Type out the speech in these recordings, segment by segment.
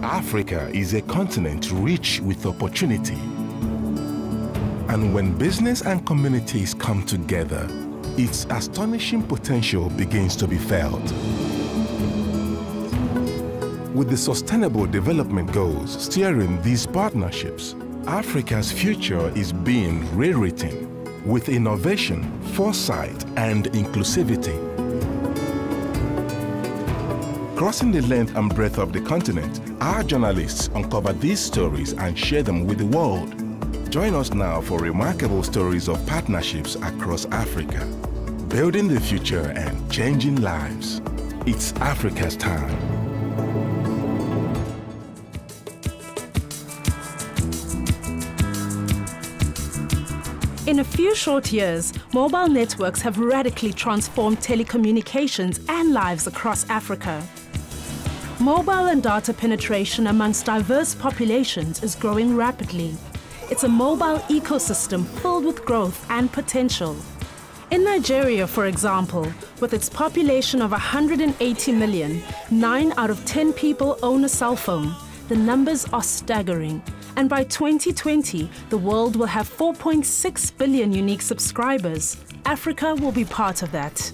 Africa is a continent rich with opportunity. And when business and communities come together, its astonishing potential begins to be felt. With the Sustainable Development Goals steering these partnerships, Africa's future is being rewritten with innovation, foresight, and inclusivity. Crossing the length and breadth of the continent, our journalists uncover these stories and share them with the world. Join us now for remarkable stories of partnerships across Africa, building the future and changing lives. It's Africa's time. In a few short years, mobile networks have radically transformed telecommunications and lives across Africa. Mobile and data penetration amongst diverse populations is growing rapidly. It's a mobile ecosystem filled with growth and potential. In Nigeria, for example, with its population of 180 million, 9 out of 10 people own a cell phone. The numbers are staggering. And by 2020, the world will have 4.6 billion unique subscribers. Africa will be part of that.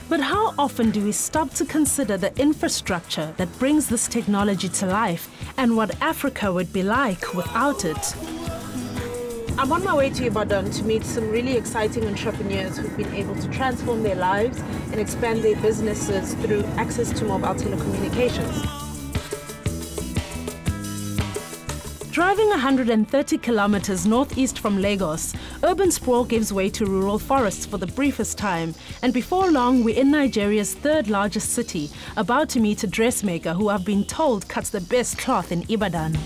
But how often do we stop to consider the infrastructure that brings this technology to life and what Africa would be like without it? I'm on my way to Ibadan to meet some really exciting entrepreneurs who've been able to transform their lives and expand their businesses through access to mobile telecommunications. Driving 130 kilometers northeast from Lagos, urban sprawl gives way to rural forests for the briefest time. And before long, we're in Nigeria's third largest city, about to meet a dressmaker who I've been told cuts the best cloth in Ibadan.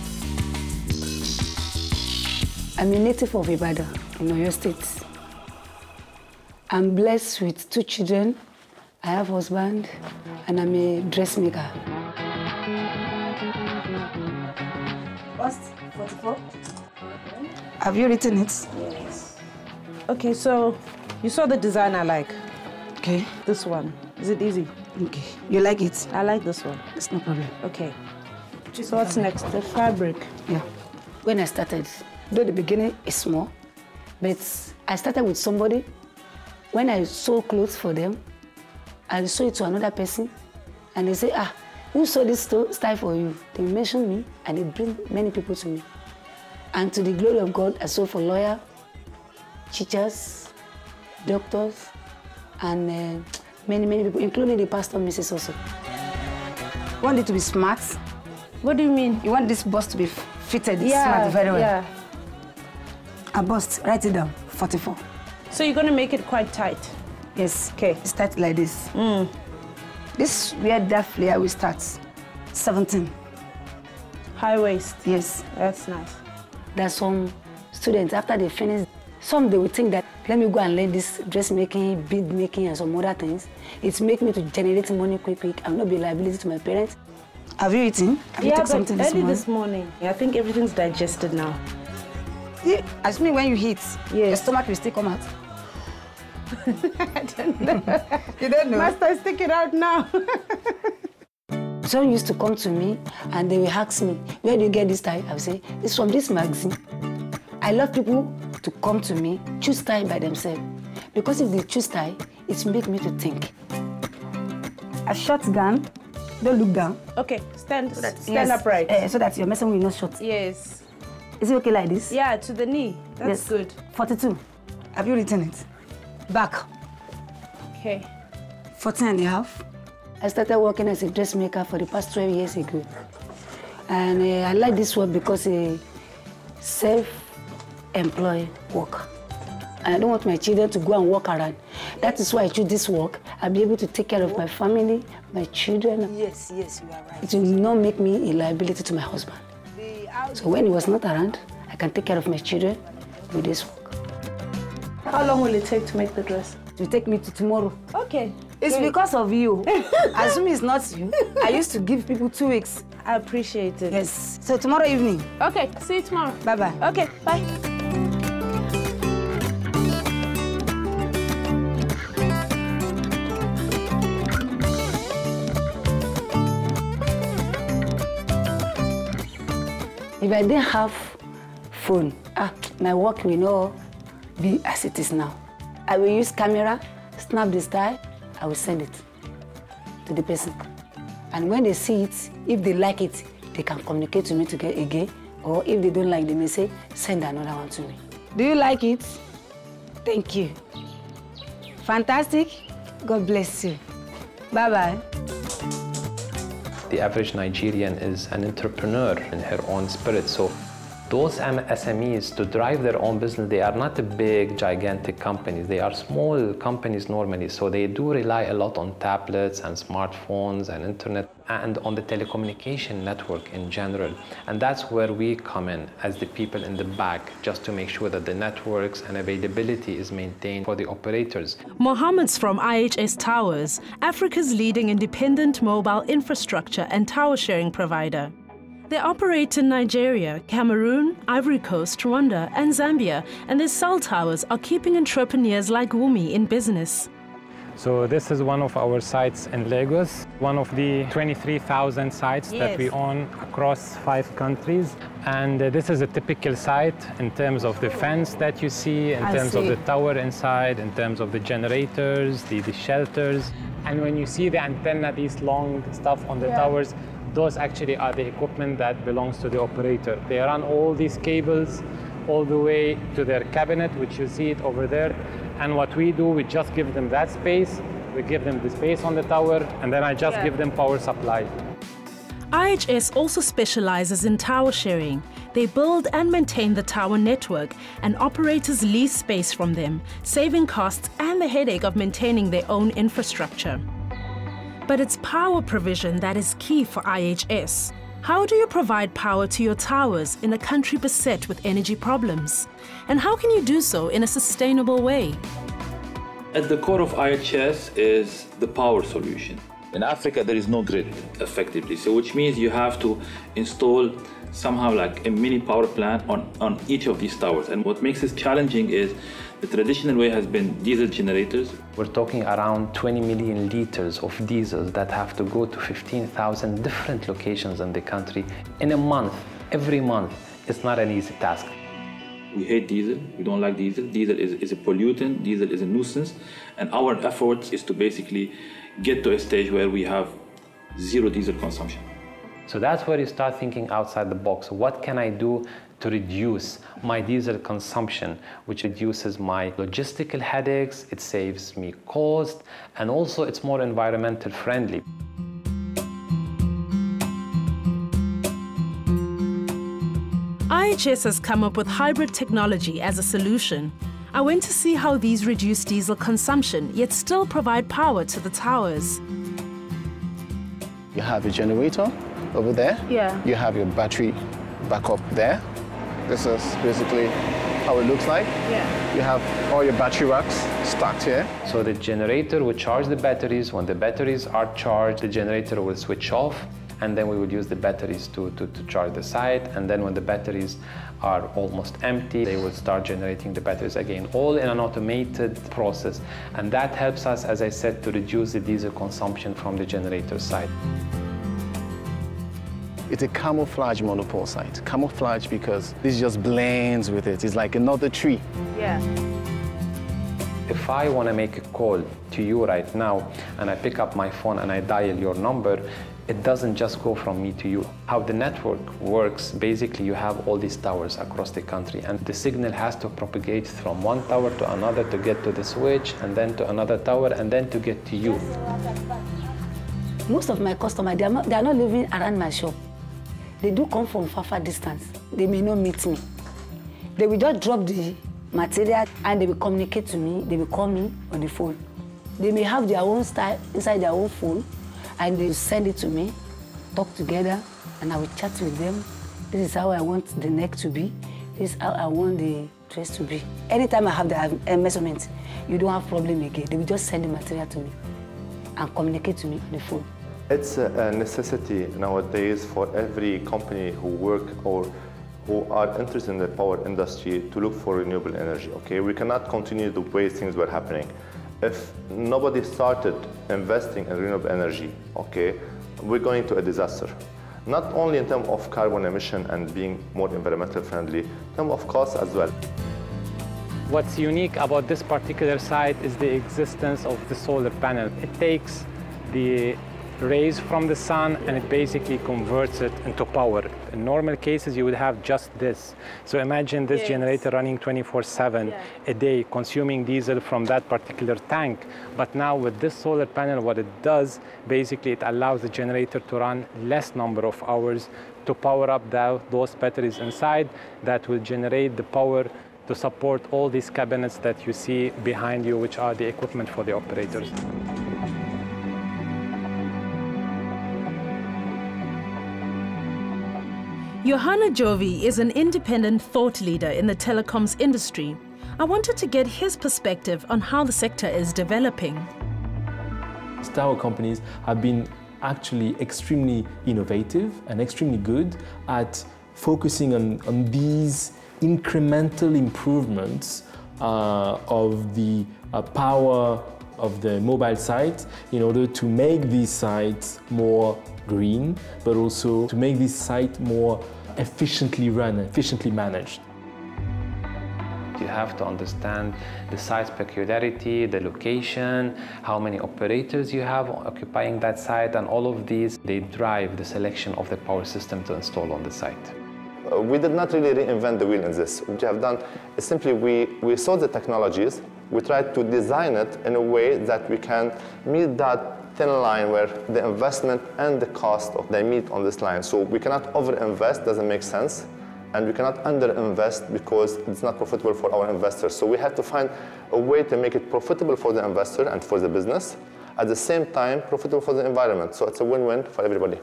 I'm a native of Ibadan, in Oyo State. I'm blessed with 2 children. I have a husband, and I'm a dressmaker. Bust 44. Have you written it? Yes. Okay, so you saw the design I like. Okay. This one. Is it easy? Okay. You like it? I like this one. It's no problem. Okay. So what's next? The fabric. Yeah. When I started, though the beginning is small, but I started with somebody. When I sew clothes for them, I sew it to another person, and they say, who sew this style for you? They mention me, and it brings many people to me. And to the glory of God, I sew for lawyers, teachers, doctors, and many people, including the pastor, Mrs. also. You want it to be smart? What do you mean? You want this bust to be fitted smart very well? Yeah. A bust, write it down, 44. So you're going to make it quite tight? Yes. Okay. Start like this. This where that flare will start. 17. High waist? Yes. That's nice. There's some students, after they finish, they will think that, let me go and learn this dressmaking, bead making, and some other things. It's make me to generate money quick. I'll not be a liability to my parents. Have you eaten? Have you taken something this morning? I think everything's digested now. Yeah, as me when you eat, yes, your stomach will still come out. I don't know. You don't know? Must I stick it out now? Someone used to come to me and they will ask me, where do you get this tie? I will say, it's from this magazine. I love people to come to me, choose tie by themselves. Because if they choose tie, it makes me to think. A shotgun, don't look down. Okay, stand upright. So that your medicine will not short. Yes. Is it okay like this? Yeah, to the knee. That's good. 42. Have you written it? Back. Okay. 14 and a half. I started working as a dressmaker for the past 12 years ago. And I like this work because it's self-employed work. And I don't want my children to go and walk around. That is why I choose this work. I'll be able to take care of my family, my children. Yes, you are right. It will not make me a liability to my husband. So when he was not around, I can take care of my children with this work. How long will it take to make the dress? It will take me to tomorrow. Okay. It's because of you. Assuming it's not you, I used to give people 2 weeks. I appreciate it. Yes. So tomorrow evening. Okay, see you tomorrow. Bye-bye. Okay, bye. If I didn't have phone, my work will not be as it is now. I will use camera, snap the style, I will send it to the person. And when they see it, if they like it, they can communicate to me to get again. Or if they don't like, they may say, send another one to me. Do you like it? Thank you. Fantastic. God bless you. Bye-bye. The average Nigerian is an entrepreneur in her own spirit. So those SMEs, to drive their own business, they are not a big, gigantic companies. They are small companies normally. So they do rely a lot on tablets and smartphones and internet and on the telecommunication network in general. And that's where we come in as the people in the back, just to make sure that the networks and availability is maintained for the operators. Mohammed's from IHS Towers, Africa's leading independent mobile infrastructure and tower sharing provider. They operate in Nigeria, Cameroon, Ivory Coast, Rwanda, and Zambia, and their cell towers are keeping entrepreneurs like Wumi in business. So this is one of our sites in Lagos, one of the 23,000 sites that we own across 5 countries. And this is a typical site in terms of the fence that you see, in terms of the tower inside, in terms of the generators, the shelters. And when you see the antenna, these long stuff on the towers, those actually are the equipment that belongs to the operator. They run all these cables all the way to their cabinet, which you see it over there. And what we do, we just give them that space. We give them the space on the tower, and then I just give them power supply. IHS also specializes in tower sharing. They build and maintain the tower network, and operators lease space from them, saving costs and the headache of maintaining their own infrastructure. But it's power provision that is key for IHS. How do you provide power to your towers in a country beset with energy problems? And how can you do so in a sustainable way? At the core of IHS is the power solution. In Africa, there is no grid. Effectively, so which means you have to install somehow like a mini power plant on each of these towers. And what makes this challenging is the traditional way has been diesel generators. We're talking around 20 million liters of diesel that have to go to 15,000 different locations in the country in a month, every month. It's not an easy task. We hate diesel, we don't like diesel. Diesel is a pollutant, diesel is a nuisance. And our effort is to basically get to a stage where we have zero diesel consumption. So that's where you start thinking outside the box. What can I do to reduce my diesel consumption, which reduces my logistical headaches, it saves me cost, and also it's more environmental friendly. IHS has come up with hybrid technology as a solution. I went to see how these reduce diesel consumption, yet still provide power to the towers. You have a generator over there. Yeah. You have your battery backup there. This is basically how it looks like. Yeah. You have all your battery racks stacked here. So the generator will charge the batteries. When the batteries are charged, the generator will switch off, and then we will use the batteries to charge the site. And then when the batteries are almost empty, they will start generating the batteries again, all in an automated process. And that helps us, as I said, to reduce the diesel consumption from the generator side. It's a camouflage monopole site. Camouflage because this just blends with it. It's like another tree. Yeah. If I want to make a call to you right now, and I pick up my phone and I dial your number, it doesn't just go from me to you. How the network works, basically you have all these towers across the country, and the signal has to propagate from one tower to another to get to the switch, and then to another tower, and then to get to you. Most of my customers, they are not living around my shop. They do come from far distance. They may not meet me. They will just drop the material and they will communicate to me. They will call me on the phone. They may have their own style inside their own phone, and they will send it to me, talk together, and I will chat with them. This is how I want the neck to be. This is how I want the dress to be. Anytime I have the measurement, you don't have problem again. They will just send the material to me and communicate to me on the phone. It's a necessity nowadays for every company who work or who are interested in the power industry to look for renewable energy. Okay, we cannot continue the way things were happening. If nobody started investing in renewable energy, okay, we're going to a disaster. not only in terms of carbon emission and being more environmental friendly, in terms of cost as well. What's unique about this particular site is the existence of the solar panel. It takes the rays from the sun and it basically converts it into power. In normal cases, you would have just this. So imagine this generator running 24/7 a day, consuming diesel from that particular tank. But now with this solar panel, what it does, basically it allows the generator to run less number of hours to power up those batteries inside that will generate the power to support all these cabinets that you see behind you, which are the equipment for the operators. Johanna Jovi is an independent thought leader in the telecoms industry. I wanted to get his perspective on how the sector is developing. Tower companies have been actually extremely innovative and extremely good at focusing on these incremental improvements of the power of the mobile site in order to make these sites more green, but also to make this site more efficiently run, efficiently managed. You have to understand the site's peculiarity, the location, how many operators you have occupying that site, and all of these, they drive the selection of the power system to install on the site. We did not really reinvent the wheel in this. What we have done is simply we saw the technologies, we tried to design it in a way that we can meet that thin line where the investment and the cost they meet on this line. So we cannot overinvest, doesn't make sense, and we cannot underinvest because it's not profitable for our investors. So we have to find a way to make it profitable for the investor and for the business, at the same time profitable for the environment. So it's a win-win for everybody.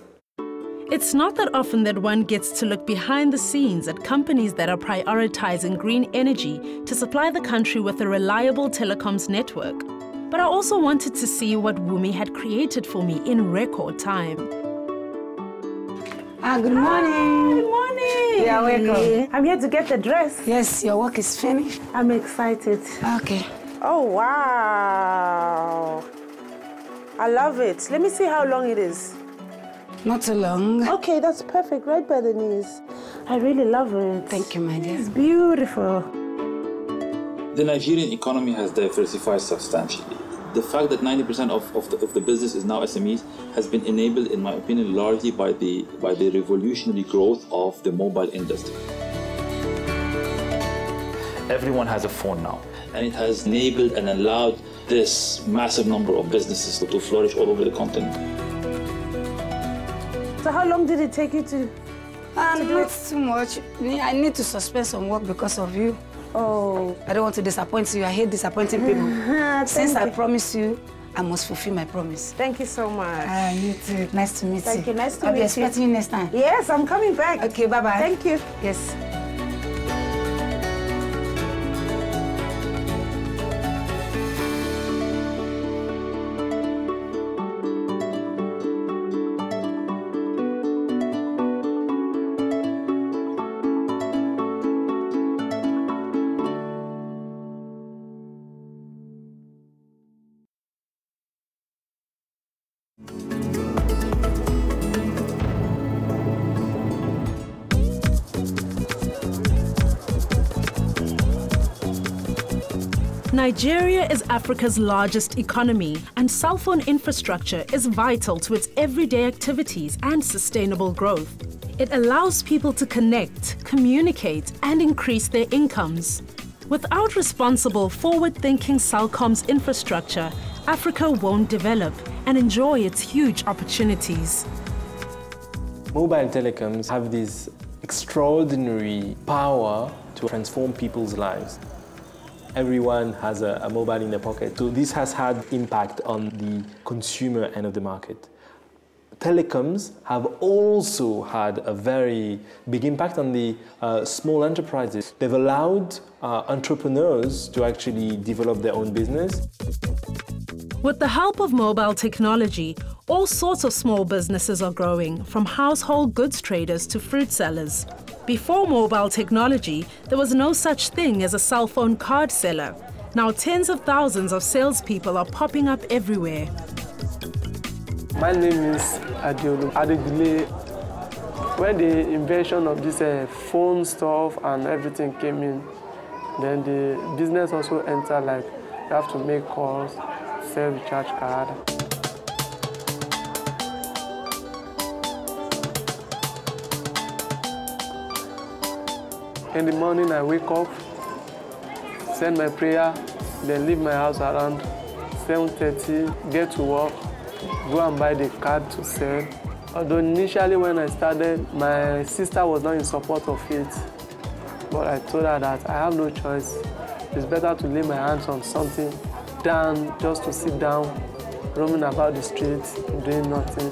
It's not that often that one gets to look behind the scenes at companies that are prioritizing green energy to supply the country with a reliable telecoms network. But I also wanted to see what Wumi had created for me in record time. Good morning. Good morning. Yeah, welcome. I'm here to get the dress. Yes, your work is finished. I'm excited. Okay. Oh, wow. I love it. Let me see how long it is. Not too long. Okay, that's perfect, right by the knees. I really love it. Thank you, my dear. It's beautiful. The Nigerian economy has diversified substantially. The fact that 90% of the business is now SMEs has been enabled, in my opinion, largely by the revolutionary growth of the mobile industry. Everyone has a phone now. And it has enabled and allowed this massive number of businesses to flourish all over the continent. So how long did it take you to do Not too much. I need to suspend some work because of you. Oh. I don't want to disappoint you. I hate disappointing people. Since I promised you, I must fulfill my promise. Thank you so much. You too. Nice to meet you. Thank you. Nice to meet you. I'll be expecting you next time. Yes, I'm coming back. Okay, bye-bye. Thank you. Yes. Nigeria is Africa's largest economy, and cell phone infrastructure is vital to its everyday activities and sustainable growth. It allows people to connect, communicate, and increase their incomes. Without responsible, forward-thinking cellcoms infrastructure, Africa won't develop and enjoy its huge opportunities. Mobile telecoms have this extraordinary power to transform people's lives. Everyone has a mobile in their pocket, so this has had impact on the consumer end of the market. Telecoms have also had a very big impact on the small enterprises. They've allowed entrepreneurs to actually develop their own business. With the help of mobile technology, all sorts of small businesses are growing, from household goods traders to fruit sellers. Before mobile technology, there was no such thing as a cell phone card seller. Now tens of thousands of salespeople are popping up everywhere. My name is Adegule When the invention of this phone stuff and everything came in, then the business also entered, like you have to make calls, sell recharge card. In the morning I wake up, send my prayer, then leave my house around 7:30, get to work, go and buy the card to sell. Although initially when I started, my sister was not in support of it. But I told her that I have no choice. It's better to lay my hands on something than just to sit down, roaming about the streets, doing nothing.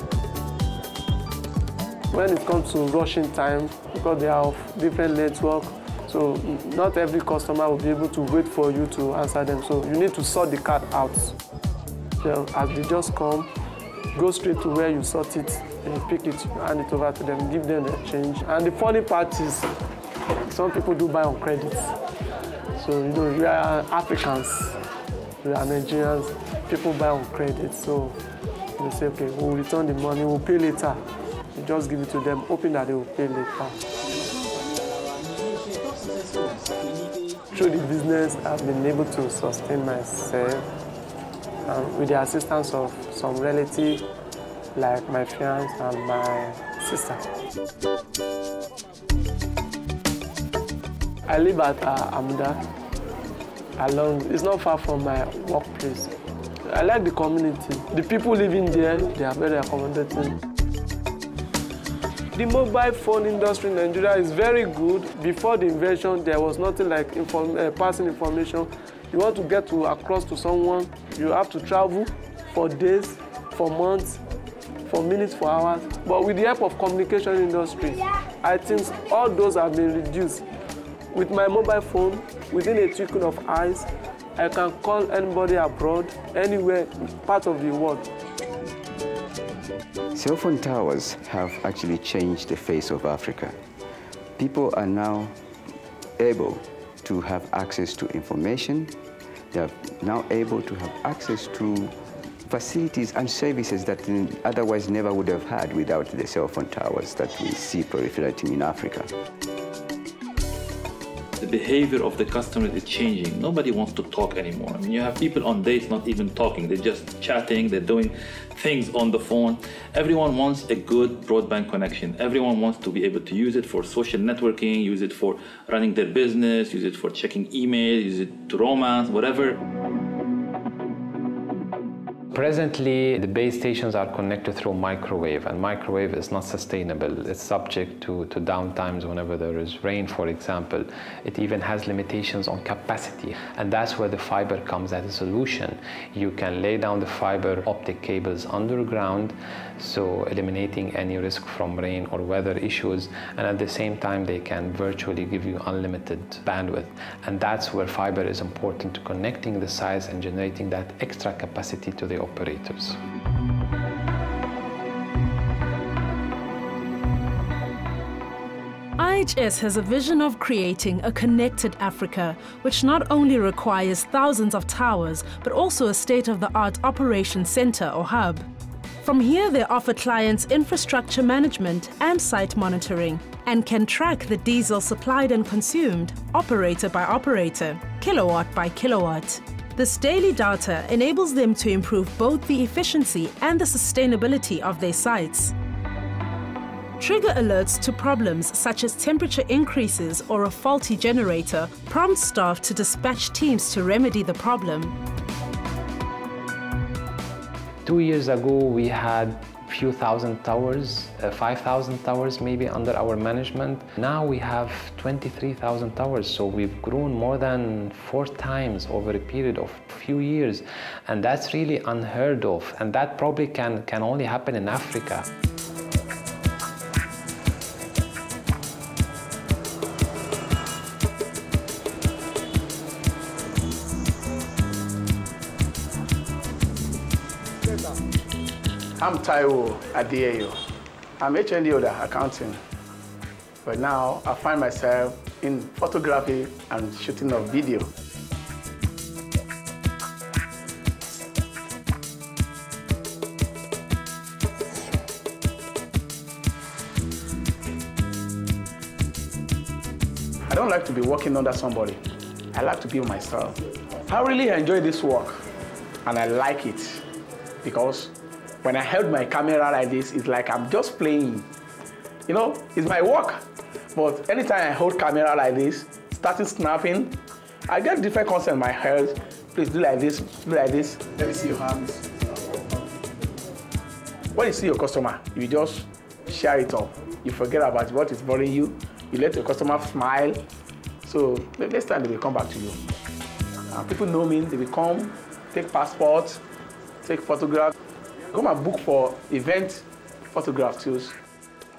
When it comes to rushing time, because they have different networks, so not every customer will be able to wait for you to answer them. So you need to sort the card out. So as they just come, go straight to where you sort it, and you pick it, hand it over to them, give them the change. And the funny part is, some people do buy on credit. So, you know, we are Africans, we are Nigerians, people buy on credit. So they say, okay, we'll return the money, we'll pay later. You just give it to them, hoping that they will pay later. Through the business, I've been able to sustain myself with the assistance of some relatives, like my fiance and my sister. I live at Amuda, it's not far from my workplace. I like the community. The people living there, they are very accommodating. The mobile phone industry in Nigeria is very good. Before the invention, there was nothing like passing information. You want to get across to someone, you have to travel for days, for months, for minutes, for hours. But with the help of communication industry, I think all those have been reduced. With my mobile phone, within a twinkle of eyes, I can call anybody abroad, anywhere, part of the world. Cell phone towers have actually changed the face of Africa. People are now able to have access to information. They are now able to have access to facilities and services that otherwise never would have had without the cell phone towers that we see proliferating in Africa. The behavior of the customer is changing. Nobody wants to talk anymore. I mean, you have people on dates not even talking. They're just chatting. They're doing things on the phone. Everyone wants a good broadband connection. Everyone wants to be able to use it for social networking, use it for running their business, use it for checking email, use it to romance, whatever. Presently, the base stations are connected through microwave, and microwave is not sustainable. It's subject to downtimes whenever there is rain, for example. It even has limitations on capacity, and that's where the fiber comes as a solution. You can lay down the fiber optic cables underground, so eliminating any risk from rain or weather issues, and at the same time they can virtually give you unlimited bandwidth. And that's where fiber is important to connecting the sites and generating that extra capacity to the operators. IHS has a vision of creating a connected Africa, which not only requires thousands of towers, but also a state-of-the-art operations center or hub. From here, they offer clients infrastructure management and site monitoring, and can track the diesel supplied and consumed, operator by operator, kilowatt by kilowatt. This daily data enables them to improve both the efficiency and the sustainability of their sites. Trigger alerts to problems such as temperature increases or a faulty generator prompt staff to dispatch teams to remedy the problem. 2 years ago, we had few thousand towers, 5,000 towers maybe under our management. Now we have 23,000 towers, so we've grown more than 4 times over a period of few years, and that's really unheard of, and that probably can only happen in Africa. I'm Taiwo Adieyo. I'm HND holder accounting, but now I find myself in photography and shooting of video. I don't like to be working under somebody. I like to be myself. I really enjoy this work, and I like it because when I held my camera like this, it's like I'm just playing. You know, it's my work. But anytime I hold camera like this, starting snapping, I get different concepts in my head. Please do like this, do like this. Let me see your hands. When you see your customer, you just share it up. You forget about what is bothering you. You let your customer smile. So next time they will come back to you. People know me, they will come, take passports, take photographs. Come and book for event photograph tools.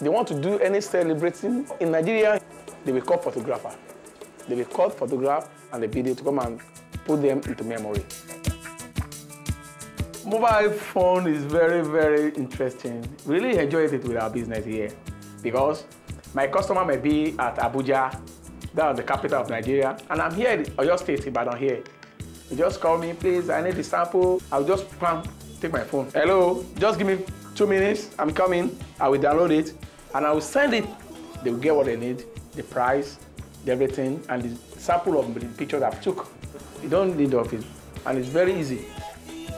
They want to do any celebrating in Nigeria, they will call photographer. They will call photograph and the video to come and put them into memory. Mobile phone is very, very interesting. Really enjoyed it with our business here because my customer may be at Abuja, that's the capital of Nigeria, and I'm here in Oyo State, Ibadan here. You just call me, please, I need the sample. I'll just take my phone. Hello, just give me 2 minutes, I'm coming. I will download it, and I will send it. They will get what they need, the price, everything, and the sample of the pictures I've took. You don't need of it, and it's very easy.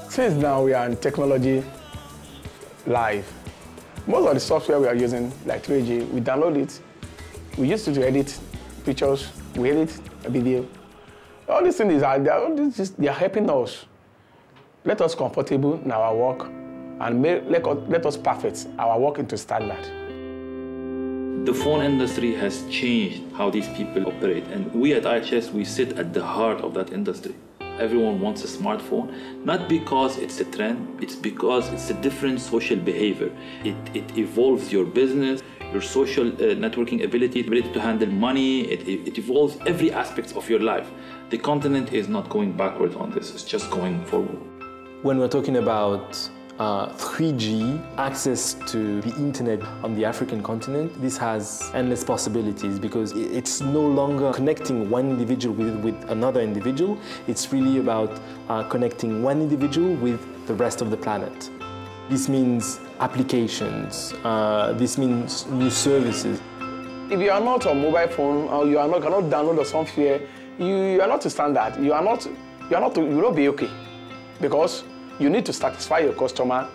Since now we are in technology live, most of the software we are using, like 3G, we download it. We used to edit pictures, we edit a video. All these things they are helping us. Let us comfortable in our work and let us perfect our work into standard. The phone industry has changed how these people operate, and we at IHS, we sit at the heart of that industry. Everyone wants a smartphone, not because it's a trend, it's because it's a different social behavior. It evolves your business, your social networking ability to handle money, it evolves every aspect of your life. The continent is not going backwards on this, it's just going forward. When we're talking about 3G, access to the internet on the African continent, this has endless possibilities because it's no longer connecting one individual with another individual. It's really about connecting one individual with the rest of the planet. This means applications, this means new services. If you are not on mobile phone or you cannot download the software, you are not a standard. You will not be okay because you need to satisfy your customer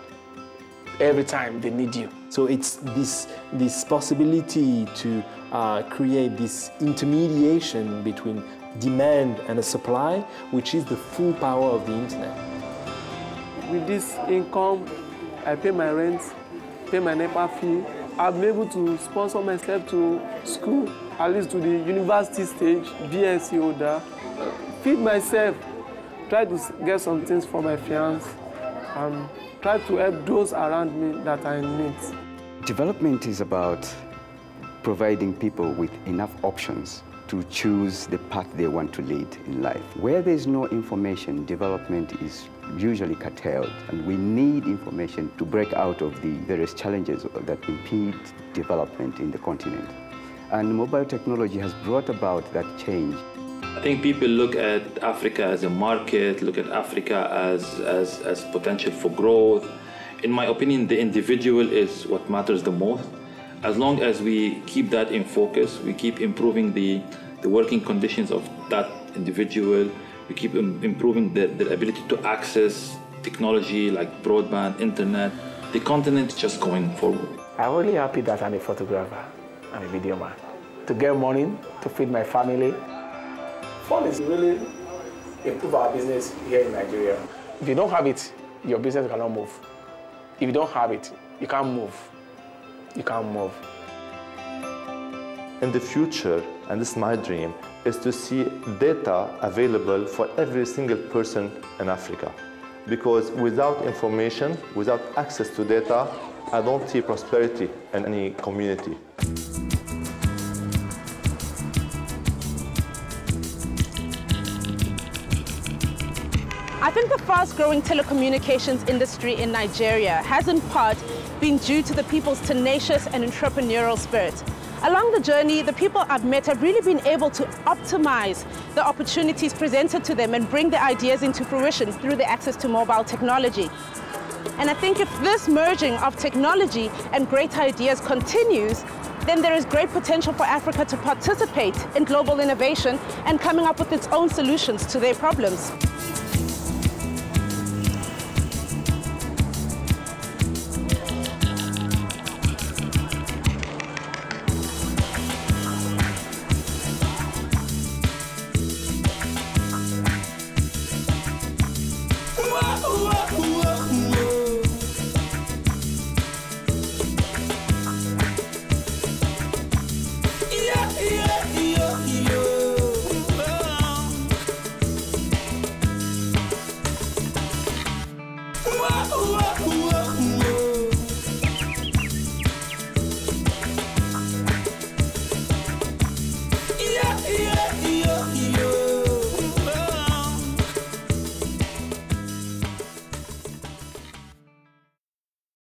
every time they need you. So it's this possibility to create this intermediation between demand and a supply, which is the full power of the internet. With this income, I pay my rent, pay my NEPA fee. I've been able to sponsor myself to school, at least to the university stage, BSc holder, feed myself, try to get some things for my fiance, and try to help those around me that are in need. Development is about providing people with enough options to choose the path they want to lead in life. Where there's no information, development is usually curtailed, and we need information to break out of the various challenges that impede development in the continent. And mobile technology has brought about that change. I think people look at Africa as a market, look at Africa as potential for growth. In my opinion, the individual is what matters the most. As long as we keep that in focus, we keep improving the working conditions of that individual, we keep improving their ability to access technology like broadband, internet, the continent is just going forward. I'm really happy that I'm a photographer and a video man. To get money, to feed my family. Phone is really improve our business here in Nigeria. If you don't have it, your business cannot move. If you don't have it, you can't move. You can't move. In the future, and this is my dream, is to see data available for every single person in Africa. Because without information, without access to data, I don't see prosperity in any community. I think the fast-growing telecommunications industry in Nigeria has in part been due to the people's tenacious and entrepreneurial spirit. Along the journey, the people I've met have really been able to optimize the opportunities presented to them and bring their ideas into fruition through the access to mobile technology. And I think if this merging of technology and great ideas continues, then there is great potential for Africa to participate in global innovation and coming up with its own solutions to their problems.